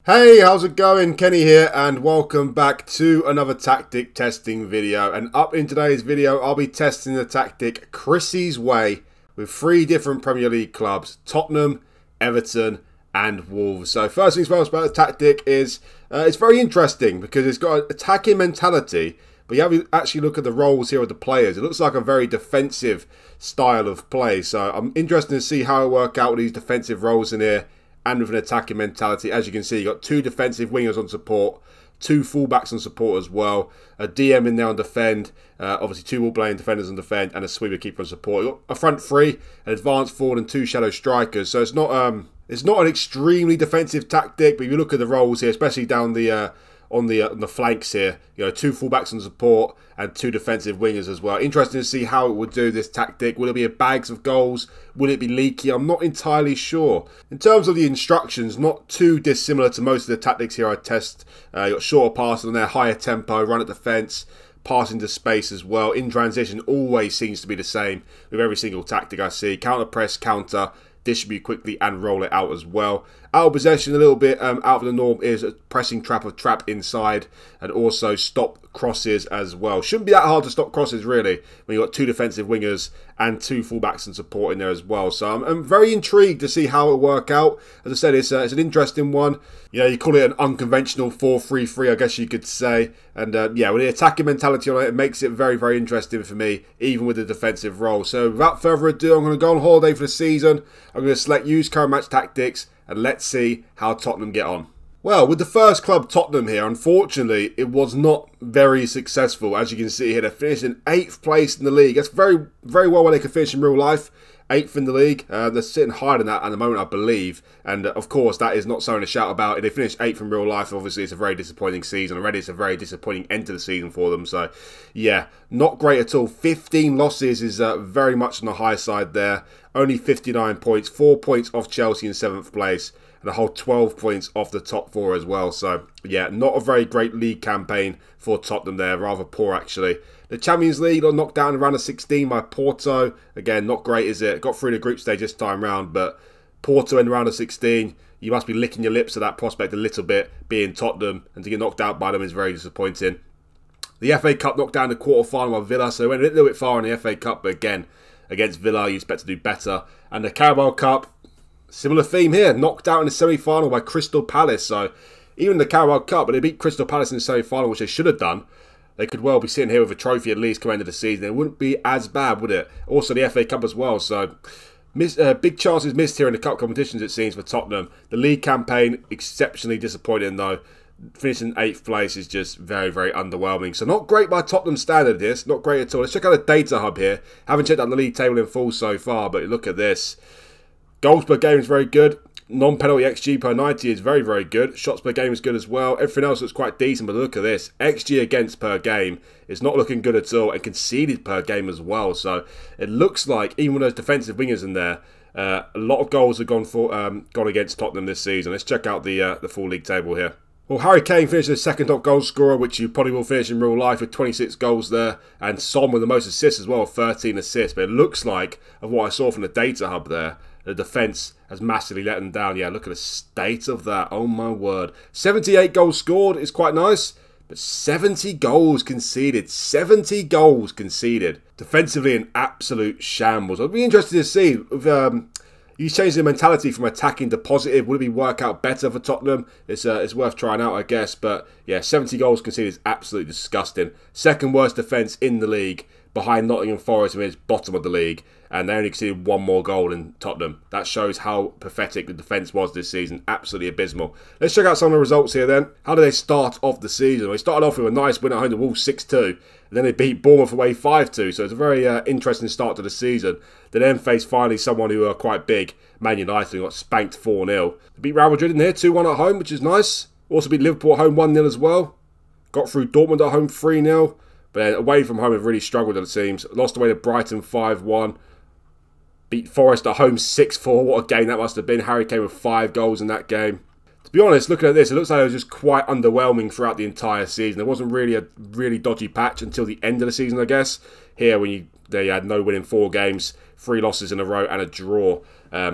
Hey, how's it going? Kenny here, and welcome back to another tactic testing video. And up in today's video, I'll be testing the tactic CHRISSY'S way with 3 different Premier League clubs: Tottenham, Everton and Wolves. So first things first about the tactic is it's very interesting because it's got an attacking mentality, but you have to actually look at the roles here of the players. It looks like a very defensive style of play. So I'm interested to see how it works out with these defensive roles in here and with an attacking mentality. As you can see, you've got 2 defensive wingers on support, 2 fullbacks on support as well, a DM in there on defend, obviously 2 ball-playing defenders on defend, and a sweeper keeper on support. You've got a front 3, an advanced forward, and 2 shadow strikers. So it's not an extremely defensive tactic, but if you look at the roles here, especially down the on the flanks here, you know, 2 fullbacks on support and 2 defensive wingers as well. Interesting to see how it would do this tactic. Will it be a bags of goals? Will it be leaky? I'm not entirely sure. In terms of the instructions, not too dissimilar to most of the tactics here I test. You got shorter passes on there, higher tempo, run at defence, pass into space as well. In transition always seems to be the same with every single tactic I see. Counter press, counter, distribute quickly and roll it out as well. Out of possession a little bit out of the norm is a pressing trap inside, and also stop crosses as well. Shouldn't be that hard to stop crosses really when you've got 2 defensive wingers and 2 fullbacks and support in there as well. So I'm very intrigued to see how it will work out. As I said, it's an interesting one. You know, you call it an unconventional 4-3-3, I guess you could say. And yeah, with the attacking mentality on it, it makes it very, very interesting for me, even with the defensive role. So without further ado, I'm going to go on holiday for the season. I'm going to select use current match tactics, and let's see how Tottenham get on. Well, with the first club, Tottenham here, unfortunately, it was not very successful. As you can see here, they finished in 8th place in the league. That's very, very well where they could finish in real life. 8th in the league. They're sitting higher than that at the moment, I believe. And of course, that is not something to shout about. If they finish 8th in real life, obviously it's a very disappointing season. Already it's a very disappointing end to the season for them. So, yeah, not great at all. 15 losses is very much on the high side there. Only 59 points. 4 points off Chelsea in 7th place. And a whole 12 points off the top 4 as well. So, yeah, not a very great league campaign for Tottenham there. Rather poor, actually. The Champions League got knocked down in the round of 16 by Porto. Again, not great, is it? Got through the group stage this time round, but Porto in the round of 16, you must be licking your lips at that prospect a little bit, being Tottenham, and to get knocked out by them is very disappointing. The FA Cup knocked down the quarter-final by Villa, so they went a little bit far in the FA Cup, but again, against Villa, you expect to do better. And the Carabao Cup, similar theme here, knocked out in the semi-final by Crystal Palace. So even the Carabao Cup, but they beat Crystal Palace in the semi-final, which they should have done. They could well be sitting here with a trophy at least coming into the season. It wouldn't be as bad, would it? Also the FA Cup as well. So big chances missed here in the cup competitions, it seems, for Tottenham. The league campaign, exceptionally disappointing though. Finishing 8th place is just very, very underwhelming. So not great by Tottenham standard, this. Not great at all. Let's check out the data hub here. Haven't checked out the league table in full so far, but look at this. Goals per game is very good. Non-penalty XG per 90 is very, very good. Shots per game is good as well. Everything else looks quite decent, but look at this. XG against per game is not looking good at all, and conceded per game as well. So it looks like, even with those defensive wingers in there, a lot of goals have gone against Tottenham this season. Let's check out the full league table here. Well, Harry Kane finished as 2nd top goal scorer, which you probably will finish in real life with 26 goals there. And Son with the most assists as well, 13 assists. But it looks like, of what I saw from the data hub there, the defence has massively let them down. Yeah, look at the state of that. Oh my word. 78 goals scored is quite nice, but 70 goals conceded. 70 goals conceded. Defensively, an absolute shambles. I'd be interested to see if you change the mentality from attacking to positive. Would it be work out better for Tottenham? It's worth trying out, I guess. But yeah, 70 goals conceded is absolutely disgusting. 2nd worst defence in the league, behind Nottingham Forest, who is bottom of the league, and they only conceded 1 more goal than Tottenham. That shows how pathetic the defence was this season. Absolutely abysmal. Let's check out some of the results here then. How did they start off the season? Well, they started off with a nice win at home to Wolves 6-2, and then they beat Bournemouth away 5-2, so it's a very interesting start to the season. They then faced finally someone who are quite big, Man United, who got spanked 4-0. They beat Real Madrid in here 2-1 at home, which is nice. Also beat Liverpool at home 1-0 as well. Got through Dortmund at home 3-0. But then away from home have really struggled, it seems. Lost away to Brighton 5-1. Beat Forest at home 6-4. What a game that must have been. Harry Kane with 5 goals in that game. To be honest, looking at this, it looks like it was just quite underwhelming throughout the entire season. There wasn't really a really dodgy patch until the end of the season, I guess. Here, when they had no win in 4 games, 3 losses in a row and a draw.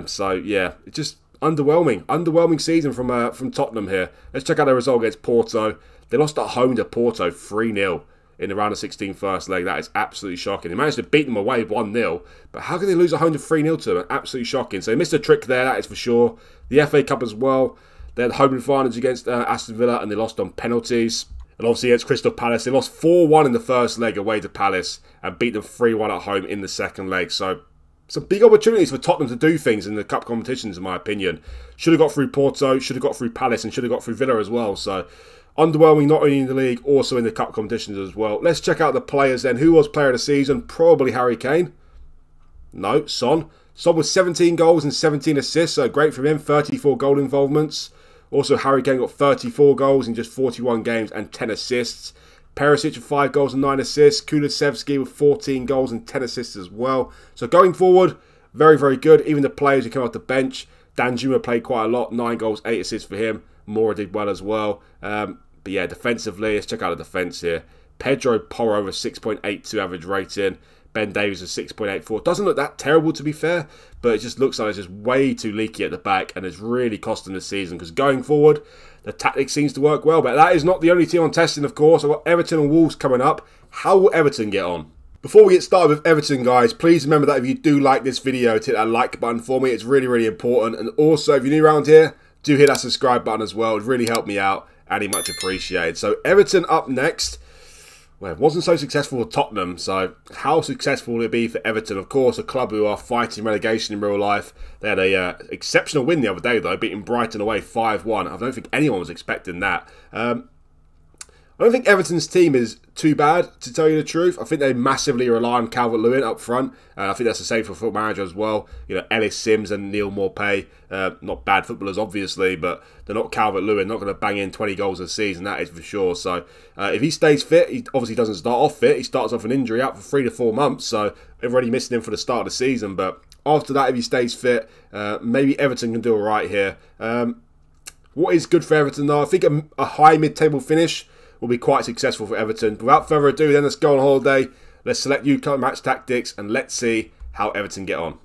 So, yeah, it just underwhelming. Underwhelming season from Tottenham here. Let's check out their result against Porto. They lost at home to Porto 3-0 in the round of 16 first leg. That is absolutely shocking. They managed to beat them away 1-0, but how can they lose at home to 3-0 to them? Absolutely shocking. So they missed a trick there, that is for sure. The FA Cup as well. They had home advantage against Aston Villa and they lost on penalties. And obviously against Crystal Palace, they lost 4-1 in the first leg away to Palace and beat them 3-1 at home in the second leg. So some big opportunities for Tottenham to do things in the cup competitions, in my opinion. Should have got through Porto, should have got through Palace, and should have got through Villa as well. So underwhelming not only in the league, also in the cup competitions as well. Let's check out the players then. Who was player of the season? Probably Harry Kane. No, Son. Son with 17 goals and 17 assists, so great from him. 34 goal involvements. Also, Harry Kane got 34 goals in just 41 games and 10 assists. Perisic with 5 goals and 9 assists. Kulusevski with 14 goals and 10 assists as well. So going forward, very, very good. Even the players who come off the bench. Danjuma played quite a lot. 9 goals, 8 assists for him. Mora did well as well. But yeah, defensively, let's check out the defence here. Pedro Porro with 6.82 average rating. Ben Davies with 6.84. Doesn't look that terrible, to be fair, but it just looks like it's just way too leaky at the back, and it's really costing the season, because going forward, the tactic seems to work well. But that is not the only team on testing, of course. I've got Everton and Wolves coming up. How will Everton get on? Before we get started with Everton, guys, please remember that if you do like this video, hit that like button for me. It's really, really important. And also, if you're new around here, do hit that subscribe button as well. It would really help me out, and it's much appreciated. So Everton up next. Well, it wasn't so successful for Tottenham, so how successful will it be for Everton? Of course, a club who are fighting relegation in real life. They had a exceptional win the other day, though, beating Brighton away 5-1. I don't think anyone was expecting that. I don't think Everton's team is too bad, to tell you the truth. I think they massively rely on Calvert-Lewin up front. I think that's the same for FootballManager as well. You know, Ellis Sims and Neil Maupay, not bad footballers, obviously, but they're not Calvert-Lewin, not going to bang in 20 goals a season, that is for sure. So if he stays fit, he obviously doesn't start off fit. He starts off an injury out for 3 to 4 months, so they've already missed him for the start of the season. But after that, if he stays fit, maybe Everton can do all right here. What is good for Everton, though? I think a high mid-table finish will be quite successful for Everton. But without further ado, then let's go on holiday. Let's select UK match tactics and let's see how Everton get on.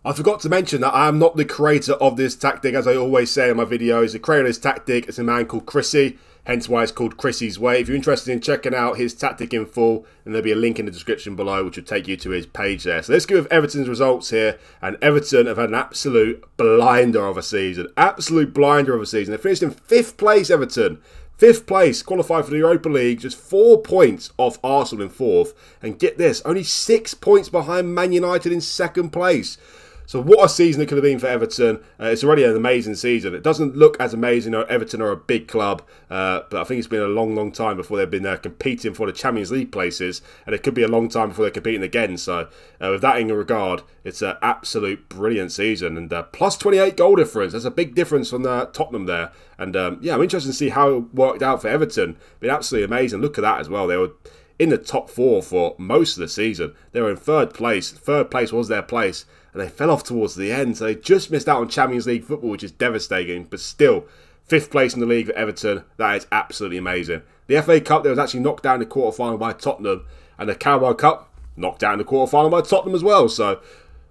I forgot to mention that I am not the creator of this tactic, as I always say in my videos. The creator of this tactic is a man called Chrissy, hence why it's called CHRISSY'S Way. If you're interested in checking out his tactic in full, then there'll be a link in the description below which will take you to his page there. So let's go with Everton's results here. And Everton have had an absolute blinder of a season. Absolute blinder of a season. They finished in 5th place, Everton. 5th place, qualified for the Europa League, just 4 points off Arsenal in 4th. And get this, only 6 points behind Man United in 2nd place. So what a season it could have been for Everton. It's already an amazing season. It doesn't look as amazing. You know, Everton are a big club, but I think it's been a long, long time before they've been competing for the Champions League places, and it could be a long time before they're competing again. So with that in regard, it's an absolute brilliant season, and plus 28 goal difference. That's a big difference from Tottenham there. And yeah, I'm interested to see how it worked out for Everton. Been absolutely amazing. Look at that as well. They were in the top 4 for most of the season. They were in 3rd place. 3rd place was their place. And they fell off towards the end, so they just missed out on Champions League football, which is devastating. But still, 5th place in the league for Everton. That is absolutely amazing. The FA Cup, they was actually knocked down in the quarter-final by Tottenham. And the Carabao Cup, knocked down in the quarter-final by Tottenham as well. So,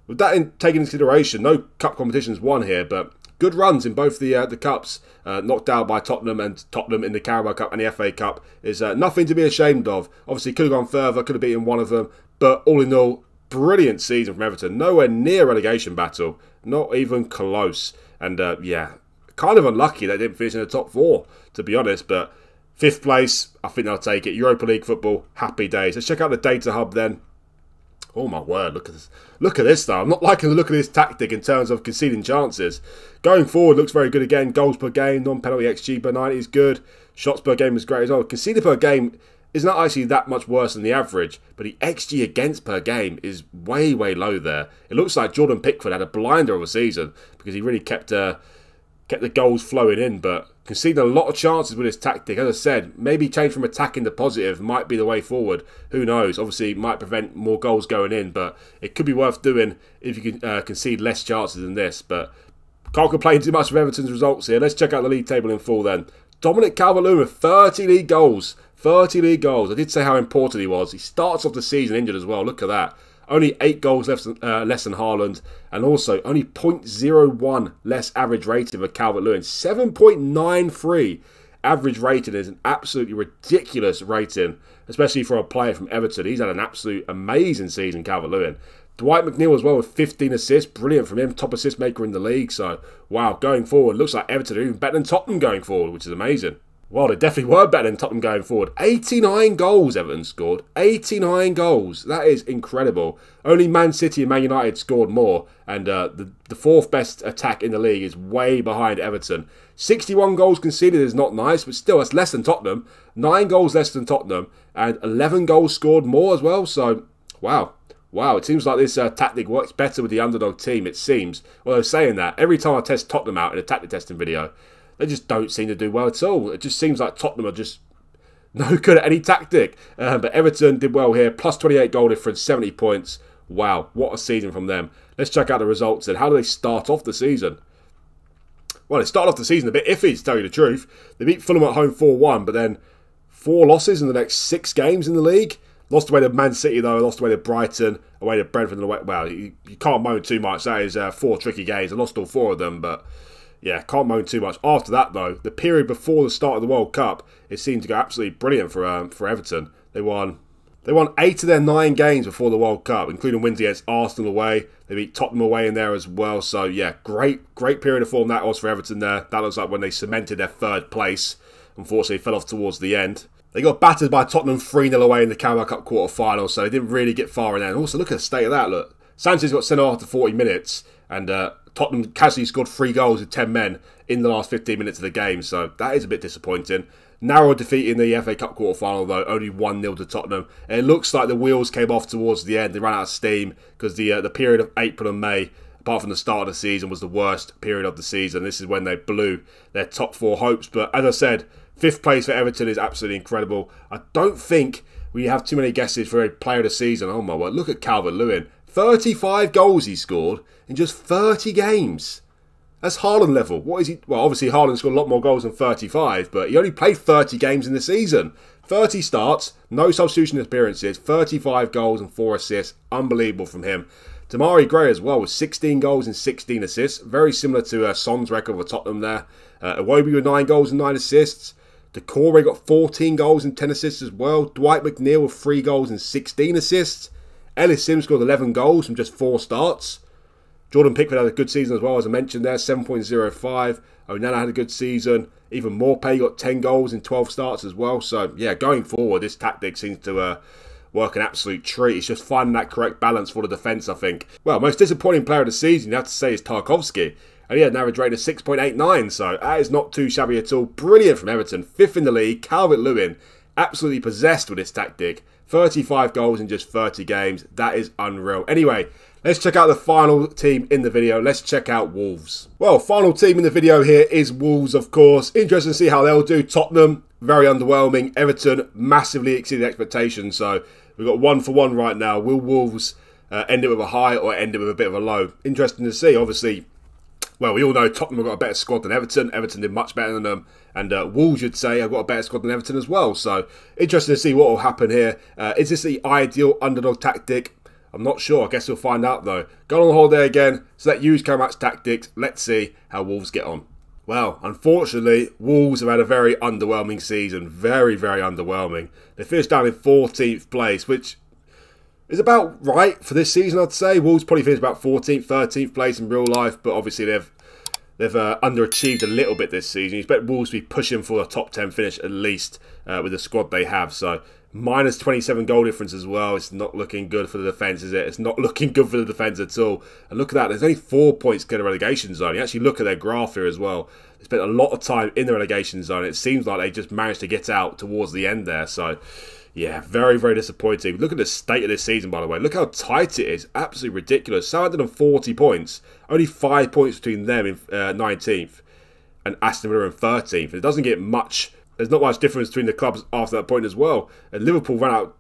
with that taken into consideration, no cup competitions won here, but good runs in both the cups. Knocked out by Tottenham, and Tottenham in the Carabao Cup and the FA Cup is nothing to be ashamed of. Obviously, could have gone further, could have beaten one of them. But all in all, brilliant season from Everton. Nowhere near relegation battle. Not even close. And yeah, kind of unlucky they didn't finish in the top 4, to be honest. But 5th place, I think they'll take it. Europa League football, happy days. Let's check out the data hub then. Oh my word, look at this. Look at this though. I'm not liking the look of this tactic in terms of conceding chances. Going forward, looks very good again. Goals per game, non-penalty XG per 90 is good. Shots per game is great as well. Conceded per game is not actually that much worse than the average, but the XG against per game is way, way low there. It looks like Jordan Pickford had a blinder of a season because he really kept the goals flowing in, but conceding a lot of chances with his tactic. As I said, maybe change from attacking to positive might be the way forward. Who knows? Obviously, it might prevent more goals going in, but it could be worth doing if you can concede less chances than this. But can't complain too much of Everton's results here. Let's check out the league table in full then. Dominic Calvert-Lewin with 30 league goals. 30 league goals. I did say how important he was. He starts off the season injured as well. Look at that. Only 8 goals less than Haaland, and also only 0.01 less average rating for Calvert-Lewin. 7.93 average rating is an absolutely ridiculous rating, especially for a player from Everton. He's had an absolute amazing season, Calvert-Lewin. Dwight McNeil as well with 15 assists. Brilliant from him. Top assist maker in the league. So, wow, going forward, looks like Everton are even better than Tottenham going forward, which is amazing. Well, they definitely were better than Tottenham going forward. 89 goals Everton scored. 89 goals. That is incredible. Only Man City and Man United scored more. And the fourth best attack in the league is way behind Everton. 61 goals conceded is not nice, but still, that's less than Tottenham. 9 goals less than Tottenham. And 11 goals scored more as well. So, wow. Wow, it seems like this tactic works better with the underdog team, it seems. Although saying that, every time I test Tottenham out in a tactic testing video, they just don't seem to do well at all. It just seems like Tottenham are just no good at any tactic. But Everton did well here. Plus 28 goal difference, 70 points. Wow, what a season from them. Let's check out the results then. How do they start off the season? Well, they started off the season a bit iffy, to tell you the truth. They beat Fulham at home 4-1, but then 4 losses in the next 6 games in the league. Lost away to Man City, though. Lost away to Brighton. Away to Brentford. And away, well, you can't moan too much. That is 4 tricky games. I lost all 4 of them, but yeah, can't moan too much. After that, though, the period before the start of the World Cup, it seemed to go absolutely brilliant for Everton. They won 8 of their 9 games before the World Cup, including wins against Arsenal away. They beat Tottenham away in there as well. So yeah, great period of form that was for Everton there. That looks like when they cemented their 3rd place. Unfortunately, fell off towards the end. They got battered by Tottenham 3-0 away in the Carabao Cup quarter-final, so they didn't really get far in there. And also, look at the state of that, look. Sanchez got sent off after 40 minutes, and Tottenham casually scored 3 goals with 10 men in the last 15 minutes of the game, so that is a bit disappointing. Narrow defeat in the FA Cup quarter-final, though, only 1-0 to Tottenham. And it looks like the wheels came off towards the end. They ran out of steam, because the period of April and May, apart from the start of the season, was the worst period of the season. This is when they blew their top 4 hopes, but as I said, 5th place for Everton is absolutely incredible. I don't think we have too many guesses for a player of the season. Oh my word, look at Calvert-Lewin. 35 goals he scored in just 30 games. That's Haaland level. What is he? Well, obviously Haaland scored a lot more goals than 35, but he only played 30 games in the season. 30 starts, no substitution appearances, 35 goals and 4 assists. Unbelievable from him. Demarai Gray as well with 16 goals and 16 assists. Very similar to Son's record for Tottenham there. Iwobi with 9 goals and 9 assists. Decore got 14 goals and 10 assists as well. Dwight McNeil with 3 goals and 16 assists. Ellis Sims scored 11 goals from just 4 starts. Jordan Pickford had a good season as well, as I mentioned there, 7.05. Onana had a good season. Even Morpay got 10 goals in 12 starts as well. So, yeah, going forward, this tactic seems to work an absolute treat. It's just finding that correct balance for the defence, I think. Well, most disappointing player of the season, you have to say, is Tarkowski. And he had an average rate of 6.89, so that is not too shabby at all. Brilliant from Everton. 5th in the league. Calvert-Lewin, absolutely possessed with this tactic. 35 goals in just 30 games. That is unreal. Anyway, let's check out the final team in the video. Let's check out Wolves. Well, final team in the video here is Wolves, of course. Interesting to see how they'll do. Tottenham, very underwhelming. Everton, massively exceeded expectations. So we've got 1 for 1 right now. Will Wolves end it with a high or end it with a bit of a low? Interesting to see. Obviously, well, we all know Tottenham have got a better squad than Everton. Everton did much better than them. And Wolves, you'd say, have got a better squad than Everton as well. So, interesting to see what will happen here. Is this the ideal underdog tactic? I'm not sure. I guess we'll find out, though. Going on holiday again. Select use match tactics. Let's see how Wolves get on. Well, unfortunately, Wolves have had a very underwhelming season. Very, very underwhelming. They finished down in 14th place, which is about right for this season, I'd say. Wolves probably finished about 14th, 13th place in real life, but obviously they've underachieved a little bit this season. You expect Wolves to be pushing for a top 10 finish at least with the squad they have. So minus 27 goal difference as well. It's not looking good for the defence, is it? It's not looking good for the defence at all. And look at that. There's only 4 points to get a relegation zone. You actually look at their graph here as well. They spent a lot of time in the relegation zone. It seems like they just managed to get out towards the end there. So yeah, very, very disappointing. Look at the state of this season, by the way. Look how tight it is. Absolutely ridiculous. Southampton on 40 points. Only 5 points between them in 19th and Aston Villa in 13th. It doesn't get much. There's not much difference between the clubs after that point as well. And Liverpool ran out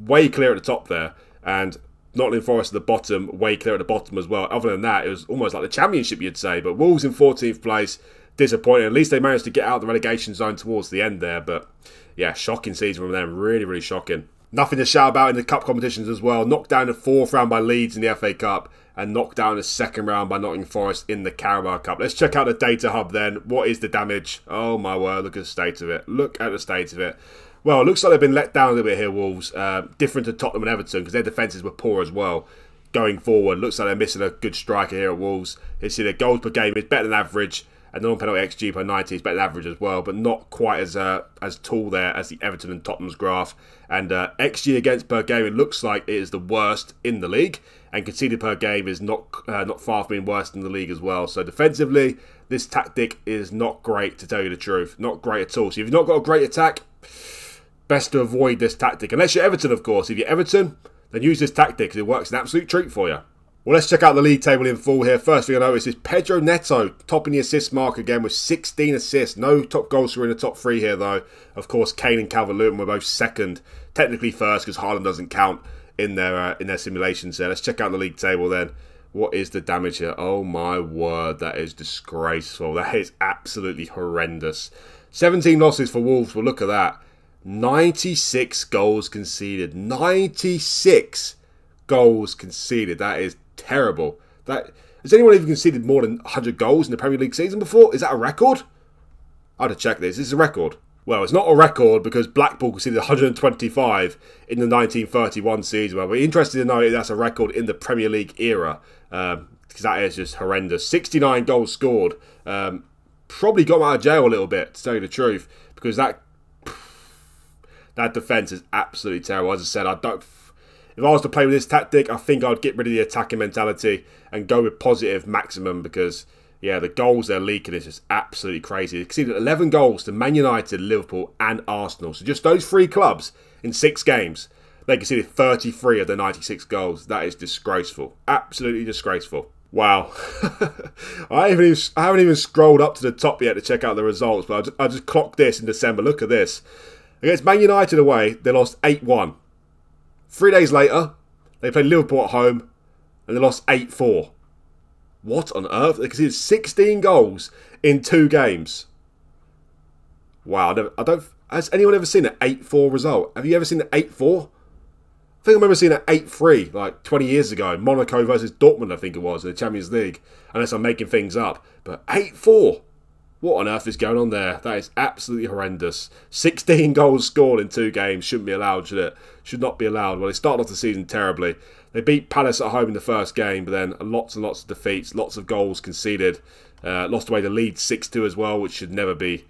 way clear at the top there. And Nottingham Forest at the bottom, way clear at the bottom as well. Other than that, it was almost like the Championship, you'd say. But Wolves in 14th place. Disappointing. At least they managed to get out of the relegation zone towards the end there. But yeah, shocking season from them. Really, really shocking. Nothing to shout about in the cup competitions as well. Knocked down in the 4th round by Leeds in the FA Cup and knocked down in the 2nd round by Nottingham Forest in the Carabao Cup. Let's check out the data hub then. What is the damage? Oh my word, look at the state of it. Look at the state of it. Well, it looks like they've been let down a little bit here, Wolves. Different to Tottenham and Everton because their defences were poor as well. Going forward, looks like they're missing a good striker here at Wolves. You see their goals per game is better than average. And non-penalty XG per 90 is better than average as well, but not quite as tall there as the Everton and Tottenham's graph. And XG against per game, it looks like it is the worst in the league. And conceded per game is not far from being worse than the league as well. So defensively, this tactic is not great, to tell you the truth. Not great at all. So if you've not got a great attack, best to avoid this tactic. Unless you're Everton, of course. If you're Everton, then use this tactic because it works an absolute treat for you. Well, let's check out the league table in full here. First thing I notice is Pedro Neto topping the assist mark again with 16 assists. No top goal scorer in the top 3 here, though. Of course, Kane and Calvert-Lewin were both second. Technically first because Haaland doesn't count in their simulations there. Let's check out the league table then. What is the damage here? Oh, my word. That is disgraceful. That is absolutely horrendous. 17 losses for Wolves. Well, look at that. 96 goals conceded. 96 goals conceded. That is terrible. Has anyone even conceded more than 100 goals in the Premier League season before? Is that a record? I had to check this. Is this a record? Well, it's not a record because Blackpool conceded 125 in the 1931 season. Well, we're interested to know if that's a record in the Premier League era because that is just horrendous. 69 goals scored. Probably got him out of jail a little bit, to tell you the truth, because that defence is absolutely terrible. As I said, if I was to play with this tactic, I think I'd get rid of the attacking mentality and go with positive maximum because, yeah, the goals they're leaking is just absolutely crazy. They conceded 11 goals to Man United, Liverpool and Arsenal. So just those 3 clubs in 6 games, they conceded 33 of the 96 goals. That is disgraceful. Absolutely disgraceful. Wow. I haven't even scrolled up to the top yet to check out the results, but I just clocked this in December. Look at this. Against Man United away, they lost 8-1. 3 days later, they played Liverpool at home and they lost 8-4. What on earth? They conceded 16 goals in 2 games. Wow, has anyone ever seen an 8-4 result? Have you ever seen an 8-4? I think I remember seeing an 8-3 like 20 years ago. Monaco versus Dortmund, I think it was, in the Champions League. Unless I'm making things up. But 8-4. What on earth is going on there? That is absolutely horrendous. 16 goals scored in 2 games. Shouldn't be allowed, should it? Should not be allowed. Well, they started off the season terribly. They beat Palace at home in the first game, but then lots and lots of defeats, lots of goals conceded. Lost away to Leeds 6-2 as well, which should never be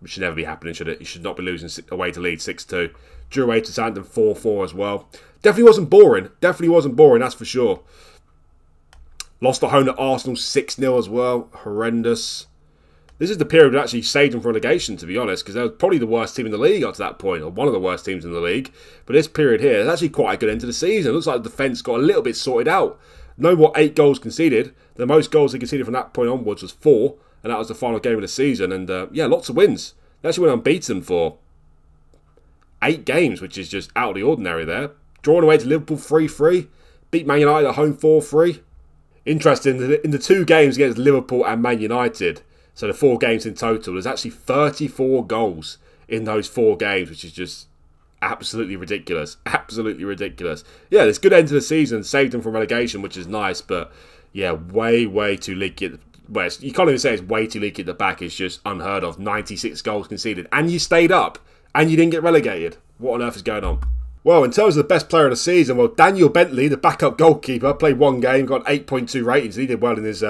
happening, should it? You should not be losing away to Leeds 6-2. Drew away to Southampton 4-4 as well. Definitely wasn't boring. Definitely wasn't boring, that's for sure. Lost at home to Arsenal 6-0 as well. Horrendous. This is the period that actually saved them from relegation, to be honest, because they were probably the worst team in the league up to that point, or one of the worst teams in the league. But this period here is actually quite a good end to the season. It looks like the defence got a little bit sorted out. No more 8 goals conceded. The most goals they conceded from that point onwards was 4, and that was the final game of the season. And yeah, lots of wins. They actually went unbeaten for 8 games, which is just out of the ordinary there. Drawn away to Liverpool 3-3. Beat Man United at home 4-3. Interesting, in the 2 games against Liverpool and Man United, so the 4 games in total, there's actually 34 goals in those 4 games, which is just absolutely ridiculous. Absolutely ridiculous. Yeah, this good end to the season, saved them from relegation, which is nice, but yeah, way too leaky. Well, you can't even say it's way too leaky at the back. It's just unheard of. 96 goals conceded. And you stayed up. And you didn't get relegated. What on earth is going on? Well, in terms of the best player of the season, well, Daniel Bentley, the backup goalkeeper, played 1 game, got 8.2 ratings. He did well in his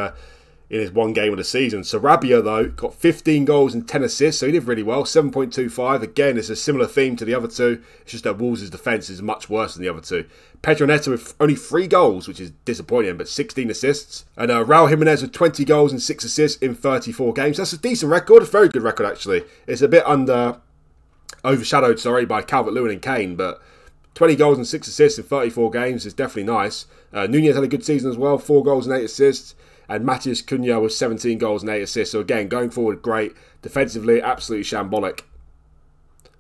1 game of the season. Sarabia, though, got 15 goals and 10 assists, so he did really well. 7.25. Again, it's a similar theme to the other 2. It's just that Wolves' defence is much worse than the other 2. Pedro Neto with only 3 goals, which is disappointing, but 16 assists. And Raul Jimenez with 20 goals and 6 assists in 34 games. That's a decent record. A very good record, actually. It's a bit overshadowed, by Calvert-Lewin and Kane, but 20 goals and 6 assists in 34 games is definitely nice. Nunez had a good season as well, 4 goals and 8 assists. And Matheus Cunha with 17 goals and 8 assists. So again, going forward, great. Defensively, absolutely shambolic.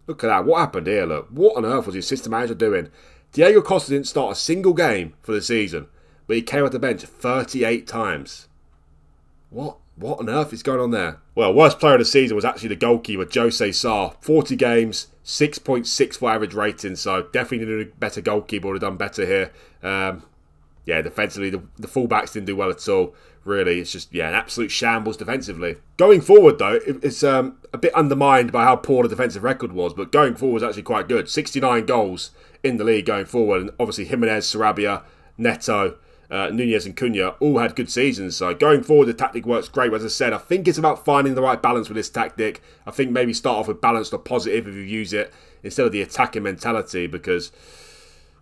Look at that. What happened here, look? What on earth was the assistant manager doing? Diego Costa didn't start a single game for the season, but he came off the bench 38 times. What on earth is going on there? Well, worst player of the season was actually the goalkeeper, Jose Sarr. 40 games, 6.64 average rating, so definitely needed a better goalkeeper, would have done better here. Yeah, defensively, the fullbacks didn't do well at all. Really, it's just, yeah, an absolute shambles defensively. Going forward, though, it's a bit undermined by how poor the defensive record was, but going forward was actually quite good. 69 goals in the league going forward, and obviously Jimenez, Sarabia, Neto, Nunez and Cunha all had good seasons. So going forward, the tactic works great. As I said, I think it's about finding the right balance with this tactic. I think maybe start off with balanced or positive if you use it instead of the attacking mentality, because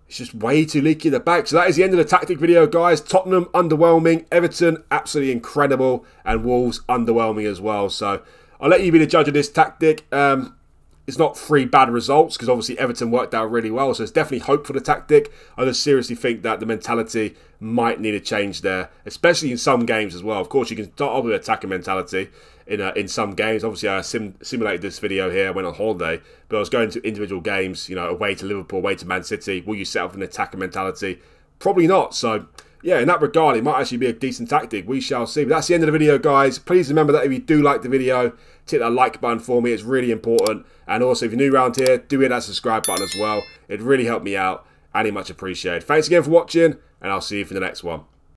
it's just way too leaky in the back. So that is the end of the tactic video, guys. Tottenham, underwhelming. Everton, absolutely incredible. And Wolves, underwhelming as well. So I'll let you be the judge of this tactic. It's not 3 bad results, because obviously Everton worked out really well. So it's definitely hope for the tactic. I just seriously think that the mentality might need a change there, especially in some games as well. Of course, you can start off with attacking mentality in some games. Obviously, I simulated this video here. I went on holiday, but I was going to individual games, you know, away to Liverpool, away to Man City. Will you set up an attacking mentality? Probably not. So yeah, in that regard, it might actually be a decent tactic. We shall see. But that's the end of the video, guys. Please remember that if you do like the video, hit that like button for me. It's really important. And also, if you're new around here, do hit that subscribe button as well. It'd really help me out, and it's much appreciated. Thanks again for watching, and I'll see you for the next one.